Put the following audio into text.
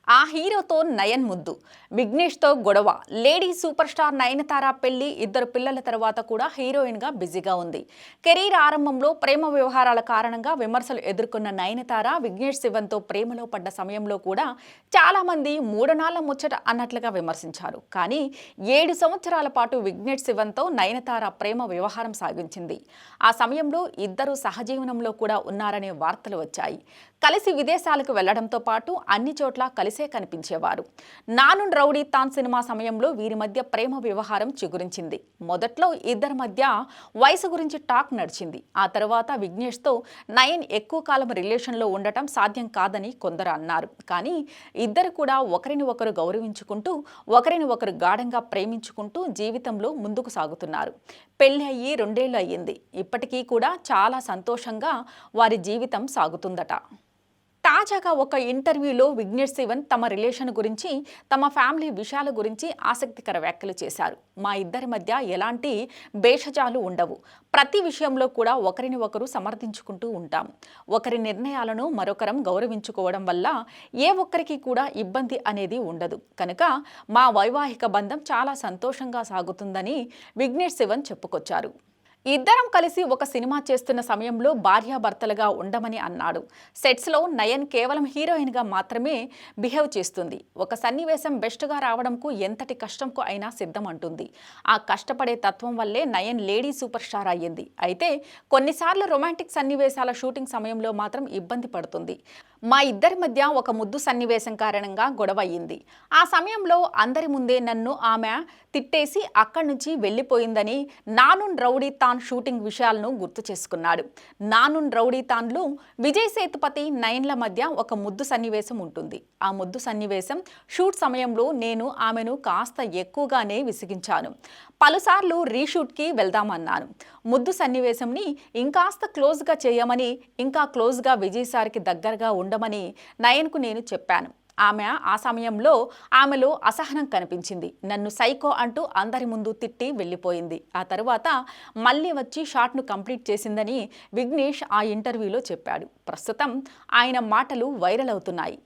ఆ హీరోతో నయన్ ముద్దు, విఘ్నేష్తో గొడవ, లేడీ సూపర్ స్టార్ నయనతార పెళ్లి, ఇద్దరు పిల్లల తర్వాత కూడా హీరోయిన్గా బిజీగా ఉంది. కెరీర్ ఆరంభంలో ప్రేమ వ్యవహారాల కారణంగా విమర్శలు ఎదుర్కొన్న నయనతార విఘ్నేష్ శివన్తో ప్రేమలో పడ్డ సమయంలో కూడా చాలామంది మూడనాళ్ల ముచ్చట అన్నట్లుగా విమర్శించారు. కానీ 7 సంవత్సరాల పాటు విఘ్నేష్ శివన్తో నయనతార ప్రేమ వ్యవహారం సాగించింది. ఆ సమయంలో ఇద్దరు సహజీవనంలో కూడా ఉన్నారనే వార్తలు వచ్చాయి. కలిసి విదేశాలకు వెళ్లడంతో పాటు అన్ని చోట్ల కలిసే కనిపించేవారు. నానున్ రౌడీ తాన్ సినిమా సమయంలో వీరి మధ్య ప్రేమ వ్యవహారం చిగురించింది. మొదట్లో ఇద్దరి మధ్య వయసు గురించి టాక్ నడిచింది. ఆ తర్వాత విఘ్నేష్తో నయన్ ఎక్కువ కాలం రిలేషన్లో ఉండటం సాధ్యం కాదని కొందరు అన్నారు. కానీ ఇద్దరు కూడా ఒకరిని ఒకరు గౌరవించుకుంటూ, ఒకరిని ఒకరు గాఢంగా ప్రేమించుకుంటూ జీవితంలో ముందుకు సాగుతున్నారు. పెళ్లి అయ్యి 2 ఏళ్లు అయ్యింది. ఇప్పటికీ కూడా చాలా సంతోషంగా వారి జీవితం సాగుతుందట. తాజాగా ఒక ఇంటర్వ్యూలో విఘ్నేష్ శివన్ తమ రిలేషన్ గురించి, తమ ఫ్యామిలీ విషయాల గురించి ఆసక్తికర వ్యాఖ్యలు చేశారు. మా ఇద్దరి మధ్య ఎలాంటి భేషజాలు ఉండవు. ప్రతి విషయంలో కూడా ఒకరిని ఒకరు సమర్థించుకుంటూ ఉంటాం. ఒకరి నిర్ణయాలను మరొకరం గౌరవించుకోవడం వల్ల ఏ ఒక్కరికి కూడా ఇబ్బంది అనేది ఉండదు. కనుక మా వైవాహిక బంధం చాలా సంతోషంగా సాగుతుందని విఘ్నేష్ శివన్ చెప్పుకొచ్చారు. ఇద్దరం కలిసి ఒక సినిమా చేస్తున్న సమయంలో భార్యాభర్తలుగా ఉండమని అన్నాడు. సెట్స్లో నయన్ కేవలం హీరోయిన్గా మాత్రమే బిహేవ్ చేస్తుంది. ఒక సన్నివేశం బెస్ట్గా రావడంకు ఎంతటి కష్టంకు అయినా సిద్ధం అంటుంది. ఆ కష్టపడే తత్వం వల్లే నయన్ లేడీ సూపర్ స్టార్ అయ్యింది. అయితే కొన్నిసార్లు రొమాంటిక్ సన్నివేశాల షూటింగ్ సమయంలో మాత్రం ఇబ్బంది పడుతుంది. మా ఇద్దరి మధ్య ఒక ముద్దు సన్నివేశం కారణంగా గొడవ అయ్యింది. ఆ సమయంలో అందరి ముందే నన్ను ఆమె తిట్టేసి అక్కడి నుంచి వెళ్ళిపోయిందని నానున్ రౌడీ తాన్ షూటింగ్ విషయాలను గుర్తు చేసుకున్నాడు. నానున్ రౌడీ తాన్లో విజయ్ సేతుపతి, నయన్ల మధ్య ఒక ముద్దు సన్నివేశం ఉంటుంది. ఆ ముద్దు సన్నివేశం షూట్ సమయంలో నేను ఆమెను కాస్త ఎక్కువగానే విసిగించాను. పలుసార్లు రీషూట్కి వెళ్దామన్నాను. ముద్దు సన్నివేశంని ఇంకాస్త క్లోజ్గా చేయమని, ఇంకా క్లోజ్గా విజయ్ సార్కి దగ్గరగా ఉండమని నయన్కు నేను చెప్పాను. ఆమె ఆ సమయంలో ఆమెలో అసహనం కనిపించింది. నన్ను సైకో అంటూ అందరి ముందు తిట్టి వెళ్ళిపోయింది. ఆ తర్వాత మళ్ళీ వచ్చి షాట్ను కంప్లీట్ చేసిందని విఘ్నేష్ ఆ ఇంటర్వ్యూలో చెప్పాడు. ప్రస్తుతం ఆయన మాటలు వైరల్ అవుతున్నాయి.